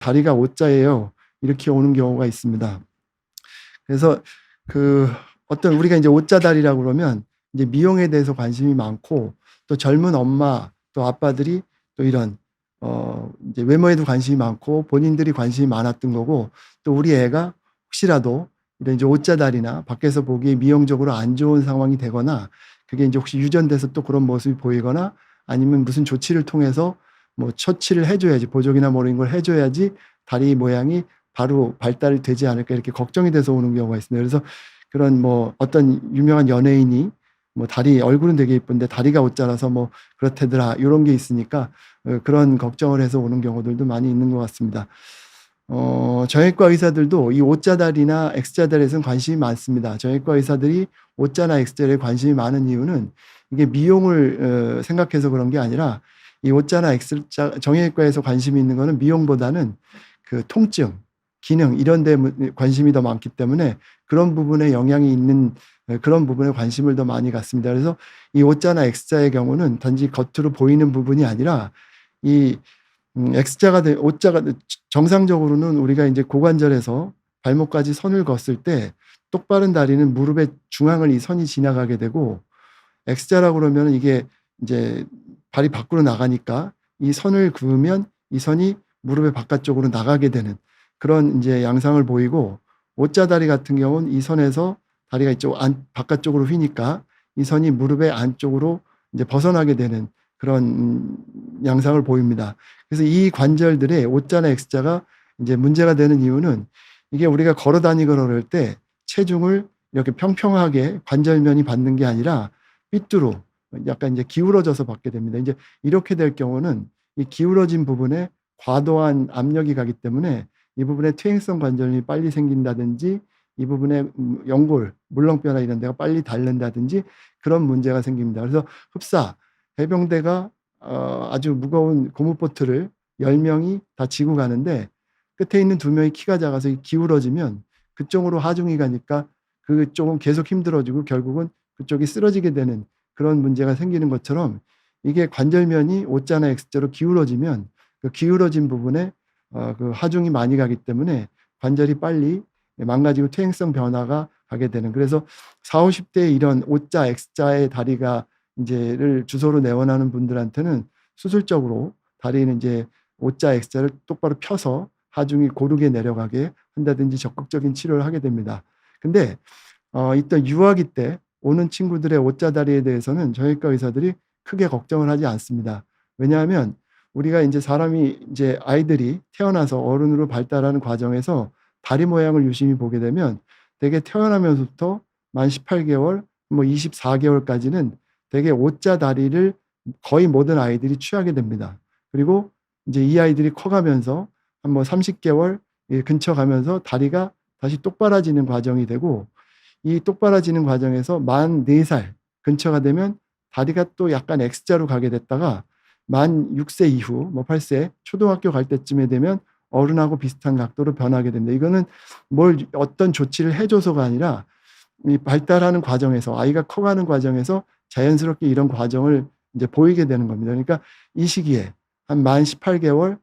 다리가 O자예요. 이렇게 오는 경우가 있습니다. 그래서 어떤 우리가 이제 O자 다리라고 그러면 이제 미용에 대해서 관심이 많고 또 젊은 엄마 또 아빠들이 또 이런 이제 외모에도 관심이 많고 본인들이 관심이 많았던 거고 또 우리 애가 혹시라도 이런 이제 O자 다리나 밖에서 보기에 미용적으로 안 좋은 상황이 되거나 그게 이제 혹시 유전돼서 또 그런 모습이 보이거나 아니면 무슨 조치를 통해서 뭐 처치를 해줘야지 보조기나 뭐 이런 걸 해줘야지 다리 모양이 바로 발달이 되지 않을까 이렇게 걱정이 돼서 오는 경우가 있습니다. 그래서 그런 뭐 어떤 유명한 연예인이 뭐 다리 얼굴은 되게 예쁜데 다리가 O자라서 뭐 그렇다더라 이런 게 있으니까 그런 걱정을 해서 오는 경우들도 많이 있는 것 같습니다. 정형외과 의사들도 이 O자 다리나 X자 다리에서는 관심이 많습니다. 정형외과 의사들이 O자나 X자에 관심이 많은 이유는 이게 미용을 생각해서 그런 게 아니라 이 O자나 X자 정형외과에서 관심이 있는 거는 미용보다는 그 통증, 기능 이런 데 관심이 더 많기 때문에 그런 부분에 영향이 있는 그런 부분에 관심을 더 많이 갖습니다. 그래서 이 O자나 X자의 경우는 단지 겉으로 보이는 부분이 아니라 이 O자가 정상적으로는 우리가 이제 고관절에서 발목까지 선을 걷을 때 똑바른 다리는 무릎의 중앙을 이 선이 지나가게 되고 X자라고 그러면 이게 이제 발이 밖으로 나가니까 이 선을 그으면 이 선이 무릎의 바깥쪽으로 나가게 되는 그런 이제 양상을 보이고 O자 다리 같은 경우는 이 선에서 다리가 이쪽 바깥쪽으로 휘니까 이 선이 무릎의 안쪽으로 이제 벗어나게 되는 그런 양상을 보입니다. 그래서 이 관절들의 O자나 X자가 이제 문제가 되는 이유는 이게 우리가 걸어 다니거나 그럴 때 체중을 이렇게 평평하게 관절면이 받는 게 아니라 삐뚤어 약간 이제 기울어져서 받게 됩니다. 이제 이렇게 될 경우는 이 기울어진 부분에 과도한 압력이 가기 때문에 이 부분에 퇴행성 관절염이 빨리 생긴다든지 이 부분에 연골, 물렁뼈나 이런 데가 빨리 닳는다든지 그런 문제가 생깁니다. 그래서 흡사, 해병대가 아주 무거운 고무보트를 10명이 다 지고 가는데 끝에 있는 2명이 키가 작아서 기울어지면 그쪽으로 하중이 가니까 그쪽은 계속 힘들어지고 결국은 그쪽이 쓰러지게 되는 그런 문제가 생기는 것처럼 이게 관절면이 O자나 X자로 기울어지면 그 기울어진 부분에 그 하중이 많이 가기 때문에 관절이 빨리 망가지고 퇴행성 변화가 가게 되는 그래서 40, 50대에 이런 O자, X자의 다리가 이제를 주소로 내원하는 분들한테는 수술적으로 다리는 이제 O자, X자를 똑바로 펴서 하중이 고르게 내려가게 한다든지 적극적인 치료를 하게 됩니다. 근데 이때 유아기 때 오는 친구들의 O자 다리에 대해서는 정형외과 의사들이 크게 걱정을 하지 않습니다. 왜냐하면 우리가 이제 사람이 이제 아이들이 태어나서 어른으로 발달하는 과정에서 다리 모양을 유심히 보게 되면 대개 태어나면서부터 만 18개월, 뭐 24개월까지는 대개 O자 다리를 거의 모든 아이들이 취하게 됩니다. 그리고 이제 이 아이들이 커가면서 한 뭐 30개월 근처 가면서 다리가 다시 똑바라지는 과정이 되고 이 똑바라지는 과정에서 만 4살 근처가 되면 다리가 또 약간 X자로 가게 됐다가 만 6세 이후 뭐 8세 초등학교 갈 때쯤에 되면 어른하고 비슷한 각도로 변하게 됩니다. 이거는 어떤 조치를 해줘서가 아니라 이 발달하는 과정에서 아이가 커가는 과정에서 자연스럽게 이런 과정을 이제 보이게 되는 겁니다. 그러니까 이 시기에 한 만 18개월,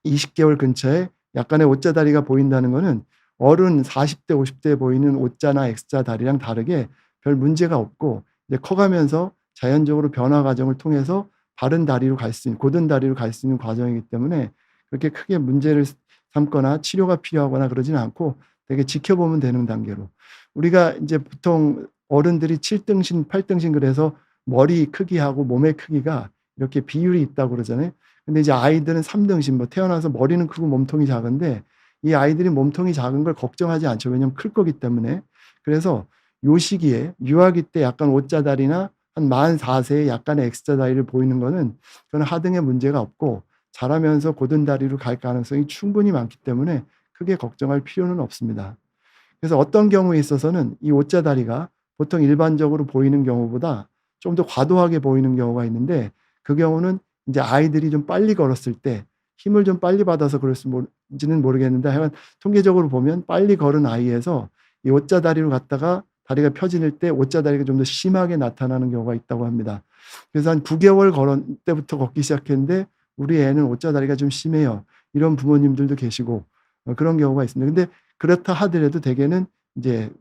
20개월 근처에 약간의 O자 다리가 보인다는 거는 어른 40대, 50대에 보이는 O자나 X자 다리랑 다르게 별 문제가 없고 이제 커가면서 자연적으로 변화 과정을 통해서 바른 다리로 갈 수 있는, 곧은 다리로 갈 수 있는 과정이기 때문에 그렇게 크게 문제를 삼거나 치료가 필요하거나 그러지는 않고 되게 지켜보면 되는 단계로. 우리가 이제 보통 어른들이 7등신, 8등신 그래서 머리 크기하고 몸의 크기가 이렇게 비율이 있다고 그러잖아요. 근데 이제 아이들은 3등신, 뭐 태어나서 머리는 크고 몸통이 작은데 이 아이들이 몸통이 작은 걸 걱정하지 않죠. 왜냐하면 클 거기 때문에. 그래서 요 시기에 유아기 때 약간 O자 다리나 한 만 4세에 약간의 X자 다리를 보이는 거는 그건 하등의 문제가 없고 자라면서 곧은 다리로 갈 가능성이 충분히 많기 때문에 크게 걱정할 필요는 없습니다. 그래서 어떤 경우에 있어서는 이 O자 다리가 보통 일반적으로 보이는 경우보다 좀 더 과도하게 보이는 경우가 있는데 그 경우는 이제 아이들이 좀 빨리 걸었을 때 힘을 좀 빨리 받아서 그럴지는 모르겠는데 하여간 통계적으로 보면 빨리 걸은 아이에서 이 O자 다리로 갔다가 다리가 펴질 때 O자 다리가 좀 더 심하게 나타나는 경우가 있다고 합니다. 그래서 한 9개월 걸은 때부터 걷기 시작했는데 우리 애는 O자 다리가 좀 심해요. 이런 부모님들도 계시고 그런 경우가 있습니다. 근데 그렇다 하더라도 대개는 이제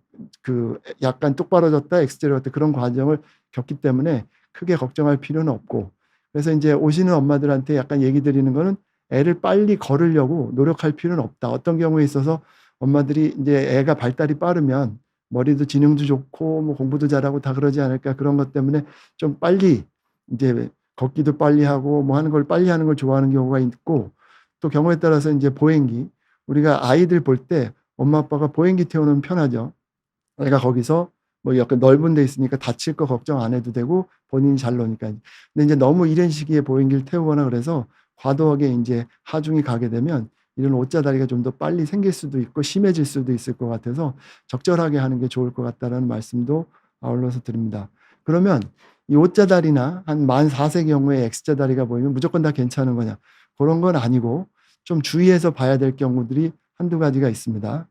그 약간 똑바로졌다 엑스제로졌다 그런 과정을 겪기 때문에 크게 걱정할 필요는 없고, 그래서 인제 오시는 엄마들한테 약간 얘기 드리는 거는 애를 빨리 걸으려고 노력할 필요는 없다. 어떤 경우에 있어서 엄마들이 인제 애가 발달이 빠르면 머리도 지능도 좋고 뭐 공부도 잘하고 다 그러지 않을까, 그런 것 때문에 좀 빨리 인제 걷기도 빨리 하고 뭐 하는 걸 빨리 하는 걸 좋아하는 경우가 있고, 또 경우에 따라서 인제 보행기, 우리가 아이들 볼 때 엄마 아빠가 보행기 태워 놓으면 편하죠. 애가 거기서 뭐 약간 넓은 데 있으니까 다칠 거 걱정 안 해도 되고 본인이 잘 노니까. 근데 인제 너무 이른 시기에 보행기를 태우거나 그래서 과도하게 인제 하중이 가게 되면 이런 옷자다리가 좀 더 빨리 생길 수도 있고 심해질 수도 있을 것 같아서 적절하게 하는 게 좋을 것 같다라는 말씀도 아울러서 드립니다. 그러면 이 옷자다리나 한 만 4세 경우에 X자다리가 보이면 무조건 다 괜찮은 거냐? 고런 건 아니고 좀 주의해서 봐야 될 경우들이 한두 가지가 있습니다.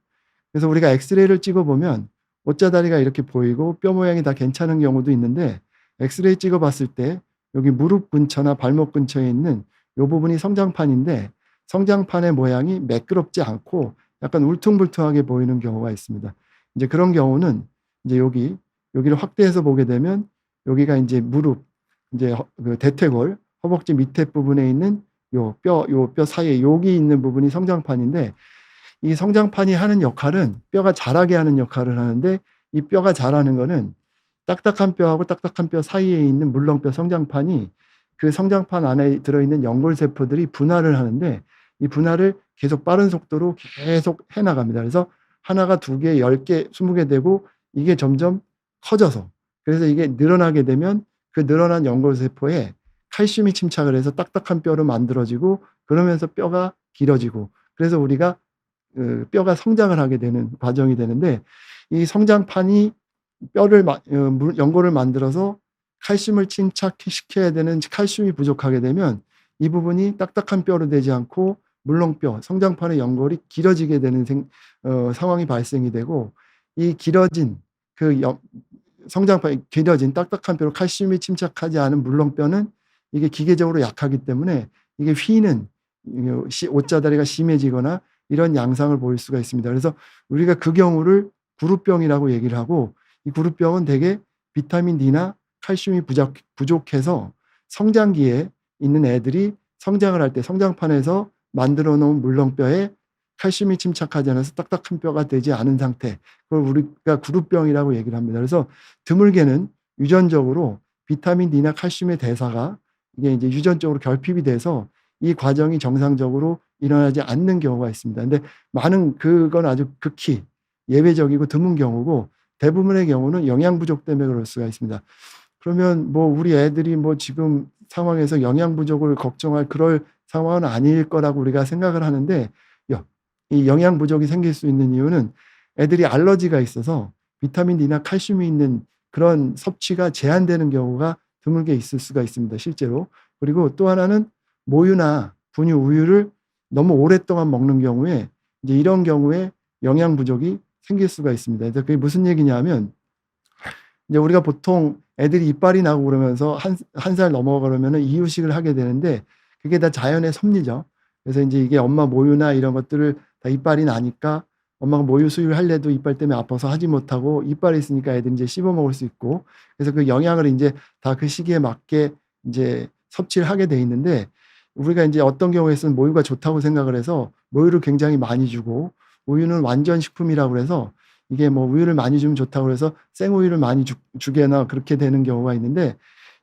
그래서 우리가 엑스레이를 찍어 보면 옷자다리가 이렇게 보이고 뼈 모양이 다 괜찮은 경우도 있는데, 엑스레이 찍어 봤을 때 여기 무릎 근처나 발목 근처에 있는 요 부분이 성장판인데 성장판의 모양이 매끄럽지 않고 약간 울퉁불퉁하게 보이는 경우가 있습니다. 이제 그런 경우는 이제 여기를 확대해서 보게 되면 여기가 인제 무릎, 인제 그 대퇴골, 허벅지 밑에 부분에 있는 요 뼈 사이에 여기 있는 부분이 성장판인데, 이 성장판이 하는 역할은 뼈가 자라게 하는 역할을 하는데, 이 뼈가 자라는 거는 딱딱한 뼈하고 딱딱한 뼈 사이에 있는 물렁뼈 성장판이 그 성장판 안에 들어있는 연골세포들이 분할을 하는데, 이 분할을 계속 빠른 속도로 계속 해 나갑니다. 그래서 하나가 2 개, 10 개, 20개 되고 이게 점점 커져서, 그래서 이게 늘어나게 되면 그 늘어난 연골세포에 칼슘이 침착을 해서 딱딱한 뼈로 만들어지고, 그러면서 뼈가 길어지고, 그래서 우리가 그 뼈가 성장을 하게 되는 과정이 되는데, 이 성장판이 뼈를 연골을 만들어서 칼슘을 침착시켜야 되는 칼슘이 부족하게 되면 이 부분이 딱딱한 뼈로 되지 않고 물렁뼈, 성장판의 연골이 길어지게 되는 상황이 발생이 되고, 이 길어진 그 성장판이 길어진 딱딱한 뼈로 칼슘이 침착하지 않은 물렁뼈는 이게 기계적으로 약하기 때문에 이게 휘는 옷자다리가 심해지거나 이런 양상을 보일 수가 있습니다. 그래서 우리가 그 경우를 구루병이라고 얘기를 하고, 이 구루병은 대개 비타민 D나 칼슘이 부족해서 성장기에 있는 애들이 성장을 할 때 성장판에서 만들어 놓은 물렁뼈에 칼슘이 침착하지 않아서 딱딱한 뼈가 되지 않은 상태, 그걸 우리가 구루병이라고 얘기를 합니다. 그래서 드물게는 유전적으로 비타민 D나 칼슘의 대사가 이게 이제 유전적으로 결핍이 돼서 이 과정이 정상적으로 일어나지 않는 경우가 있습니다. 근데 그건 아주 극히 예외적이고 드문 경우고, 대부분의 경우는 영양 부족 때문에 그럴 수가 있습니다. 그러면 뭐 우리 애들이 뭐 지금 상황에서 영양 부족을 걱정할 그럴 상황은 아닐 거라고 우리가 생각을 하는데, 이 영양 부족이 생길 수 있는 이유는 애들이 알러지가 있어서 비타민 D나 칼슘이 있는 그런 섭취가 제한되는 경우가 드물게 있을 수가 있습니다, 실제로. 그리고 또 하나는 모유나 분유, 우유를 너무 오랫동안 먹는 경우에 이제 이런 경우에 영양 부족이 생길 수가 있습니다. 그래서 그게 무슨 얘기냐면, 이제 우리가 보통 애들이 이빨이 나고 그러면서 한 살 넘어가면은 이유식을 하게 되는데 그게 다 자연의 섭리죠. 그래서 인제 이게 엄마 모유나 이런 것들을 다 이빨이 나니까 엄마가 모유 수유를 할래도 이빨 때문에 아파서 하지 못하고, 이빨이 있으니까 애들이 인제 씹어 먹을 수 있고, 그래서 그 영양을 인제 다 그 시기에 맞게 인제 섭취를 하게 돼 있는데, 우리가 인제 어떤 경우에서는 모유가 좋다고 생각을 해서 모유를 굉장히 많이 주고, 우유는 완전 식품이라고 그래서 이게 뭐 우유를 많이 주면 좋다고 그래서 생우유를 많이 주게나 그렇게 되는 경우가 있는데,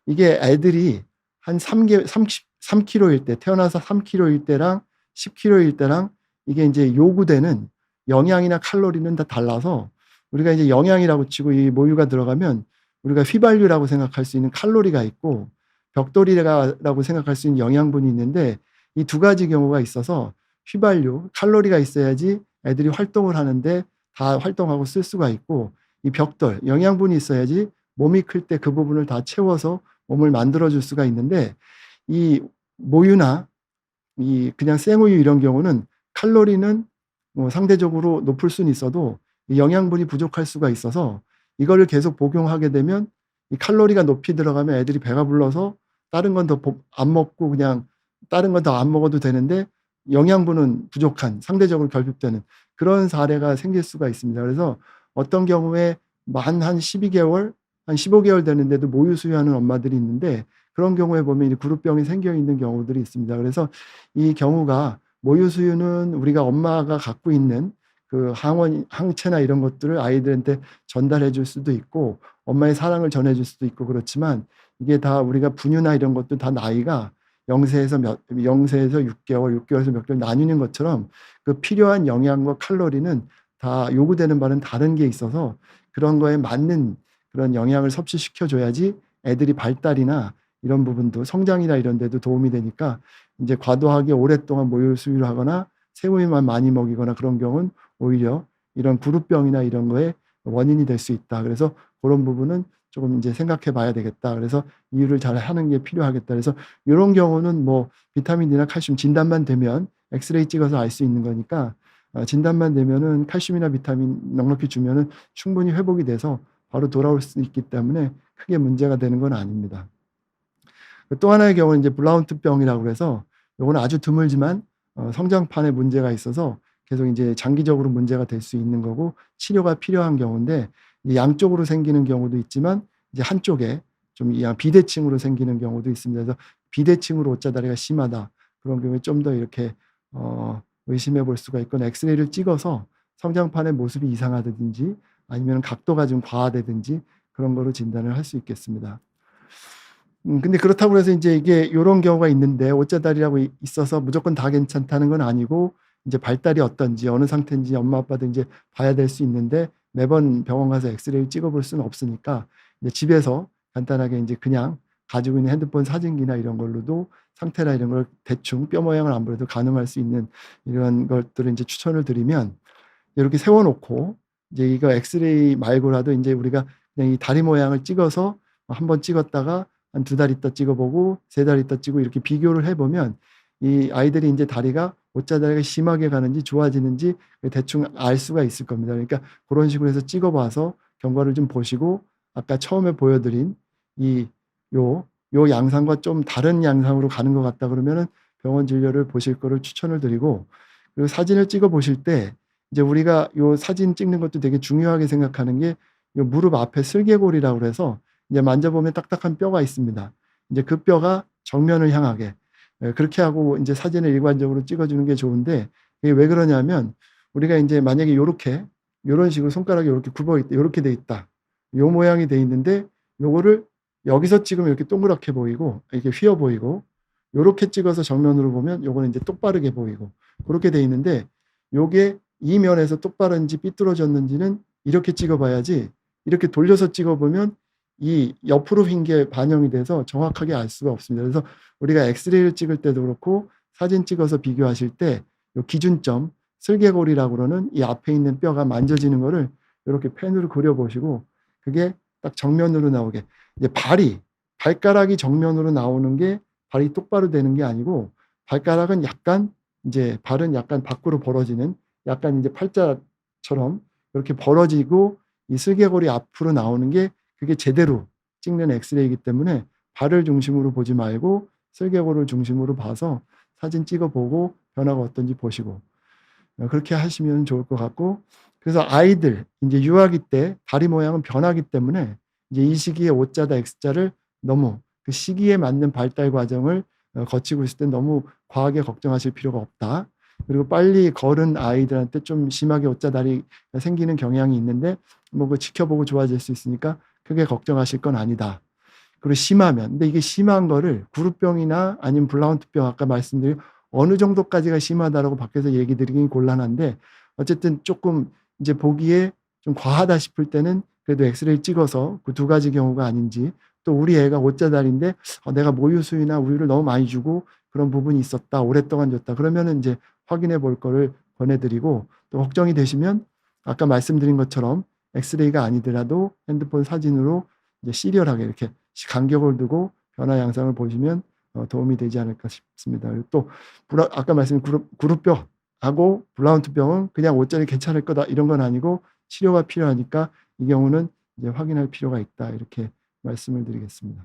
이게 애들이 한 3 킬로일 때, 태어나서 3 킬로일 때랑 10 킬로일 때랑 이게 인제 요구되는 영양이나 칼로리는 다 달라서, 우리가 이제 영양이라고 치고 이 모유가 들어가면 우리가 휘발유라고 생각할 수 있는 칼로리가 있고 벽돌이라고 생각할 수 있는 영양분이 있는데, 이 두 가지 경우가 있어서 휘발유, 칼로리가 있어야지 애들이 활동을 하는데 다 활동하고 쓸 수가 있고, 이 벽돌, 영양분이 있어야지 몸이 클 때 그 부분을 다 채워서 몸을 만들어 줄 수가 있는데, 이 모유나 이 그냥 생우유 이런 경우는 칼로리는 뭐 상대적으로 높을 수는 있어도 이 영양분이 부족할 수가 있어서, 이거를 계속 복용하게 되면 이 칼로리가 높이 들어가면 애들이 배가 불러서 다른 건 더 안 먹고 그냥 다른 건 더 안 먹어도 되는데 영양분은 부족한 상대적으로 결핍되는 그런 사례가 생길 수가 있습니다. 그래서 어떤 경우에 만 한 12개월, 한 15개월 되는데도 모유 수유하는 엄마들이 있는데 그런 경우에 보면 이 그룹병이 생겨 있는 경우들이 있습니다. 그래서 이 경우가 모유 수유는 우리가 엄마가 갖고 있는 그 항체나 이런 것들을 아이들한테 전달해 줄 수도 있고 엄마의 사랑을 전해 줄 수도 있고 그렇지만 이게 다 우리가 분유나 이런 것도 다 나이가 0세에서 6개월, 6개월에서 몇 개월 나뉘는 것처럼 그 필요한 영양과 칼로리는 다 요구되는 바는 다른 게 있어서 그런 거에 맞는 그런 영양을 섭취시켜 줘야지 애들이 발달이나 이런 부분도 성장이나 이런 데도 도움이 되니까 인제 과도하게 오랫동안 모유 수유를 하거나 새우만 많이 먹이거나 그런 경우는 오히려 이런 그룹병이나 이런 거에 원인이 될 수 있다. 그래서 고런 부분은 조금 인제 생각해 봐야 되겠다. 그래서 이유를 잘 하는 게 필요하겠다. 그래서 요런 경우는 뭐 비타민 D나 칼슘 진단만 되면 엑스레이 찍어서 알 수 있는 거니까 진단만 되면은 칼슘이나 비타민 넉넉히 주면은 충분히 회복이 돼서 바로 돌아올 수 있기 때문에 크게 문제가 되는 건 아닙니다. 또 하나의 경우는 이제 블라운트병이라고 그래서 요거는 아주 드물지만 성장판에 문제가 있어서 계속 인제 장기적으로 문제가 될 수 있는 거고 치료가 필요한 경우인데 이 양쪽으로 생기는 경우도 있지만 이제 한쪽에 좀 이 비대칭으로 생기는 경우도 있습니다. 그래서 비대칭으로 옷자다리가 심하다. 그런 경우에 좀 더 이렇게 의심해 볼 수가 있거나 엑스레이를 찍어서 성장판의 모습이 이상하다든지 아니면 각도가 좀 과하다든지 그런 거로 진단을 할 수 있겠습니다. 근데 그렇다고 해서 인제 이게 요런 경우가 있는데 옷자다리라고 있어서 무조건 다 괜찮다는 건 아니고 인제 발달이 어떤지 어느 상태인지 엄마 아빠도 인제 봐야 될 수 있는데 매번 병원 가서 엑스레이를 찍어 볼 수는 없으니까 이제 집에서 간단하게 인제 그냥 가지고 있는 핸드폰 사진기나 이런 걸로도 상태나 이런 걸 대충 뼈 모양을 안 보여도 가늠할 수 있는 이런 것들을 인제 추천을 드리면 이렇게 세워 놓고 이제 이거 엑스레이 말고라도 인제 우리가 그냥 이 다리 모양을 찍어서 한 번 찍었다가 한 2달 있다 찍어 보고 3달 있다 찍고 이렇게 비교를 해 보면 이 아이들이 인제 다리가 옷자다리가 심하게 가는지 좋아지는지 대충 알 수가 있을 겁니다. 그러니까 고런 식으로 해서 찍어 봐서 경과를 좀 보시고 아까 처음에 보여 드린 이 요 양상과 좀 다른 양상으로 가는 것 같다 그러면은 병원 진료를 보실 거를 추천을 드리고 그리고 사진을 찍어 보실 때 이제 우리가 요 사진 찍는 것도 되게 중요하게 생각하는 게 요 무릎 앞에 슬개골이라고 그래서 이제 만져보면 딱딱한 뼈가 있습니다. 인제 그 뼈가 정면을 향하게 그렇게 하고 인제 사진을 일관적으로 찍어 주는 게 좋은데 이게 왜 그러냐면 우리가 인제 만약에 요렇게 요런 식으로 손가락이 요렇게 굽어 있다 요렇게 돼 있다. 요 모양이 돼 있는데 요거를 여기서 찍으면 이렇게 동그랗게 보이고 이렇게 휘어 보이고 요렇게 찍어서 정면으로 보면 요거는 인제 똑바르게 보이고 고렇게 돼 있는데 요게 이 면에서 똑바른지 삐뚤어졌는지는 이렇게 찍어 봐야지 이렇게 돌려서 찍어 보면 이 옆으로 휜 게 반영이 돼서 정확하게 알 수가 없습니다. 그래서 우리가 엑스레이를 찍을 때도 그렇고 사진 찍어서 비교하실 때 요 기준점 슬개골이라고 그러는 이 앞에 있는 뼈가 만져지는 거를 요렇게 펜으로 그려 보시고 그게 딱 정면으로 나오게 이제 발가락이 정면으로 나오는 게 발이 똑바로 되는 게 아니고 발가락은 약간 인제 발은 약간 밖으로 벌어지는 약간 인제 팔자처럼 이렇게 벌어지고 이 슬개골이 앞으로 나오는 게 그게 제대로 찍는 엑스레이이기 때문에 발을 중심으로 보지 말고 슬개골을 중심으로 봐서 사진 찍어 보고 변화가 어떤지 보시고 그렇게 하시면 좋을 것 같고 그래서 아이들 인제 유아기 때 다리 모양은 변하기 때문에 이제 이 시기에 O자다 X자를 너무 그 시기에 맞는 발달 과정을 거치고 있을 땐 너무 과하게 걱정하실 필요가 없다. 그리고 빨리 걸은 아이들한테 좀 심하게 O자다리가 생기는 경향이 있는데 뭐 그 지켜보고 좋아질 수 있으니까 크게 걱정하실 건 아니다. 그리고 심하면 근데 이게 심한 거를 그룹병이나 아니면 블라운트병 아까 말씀드린 어느 정도까지가 심하다라고 밖에서 얘기 드리긴 곤란한데 어쨌든 쪼끔 이제 보기에 좀 과하다 싶을 때는 그래도 엑스레이 찍어서 그 2 가지 경우가 아닌지 또 우리 애가 옷자다리인데 내가 모유 수유나 우유를 너무 많이 주고 그런 부분이 있었다. 오랫동안 줬다. 그러면은 인제 확인해 볼 거를 권해 드리고 또 걱정이 되시면 아까 말씀드린 것처럼 엑스레이가 아니더라도 핸드폰 사진으로 이제 시리얼하게 이렇게 간격을 두고 변화 양상을 보시면 도움이 되지 않을까 싶습니다. 그리고 또 아까 말씀드린 그룹병하고 블라운트병은 그냥 옷자리 괜찮을 거다 이런 건 아니고 치료가 필요하니까 이 경우는 이제 확인할 필요가 있다. 이렇게 말씀을 드리겠습니다.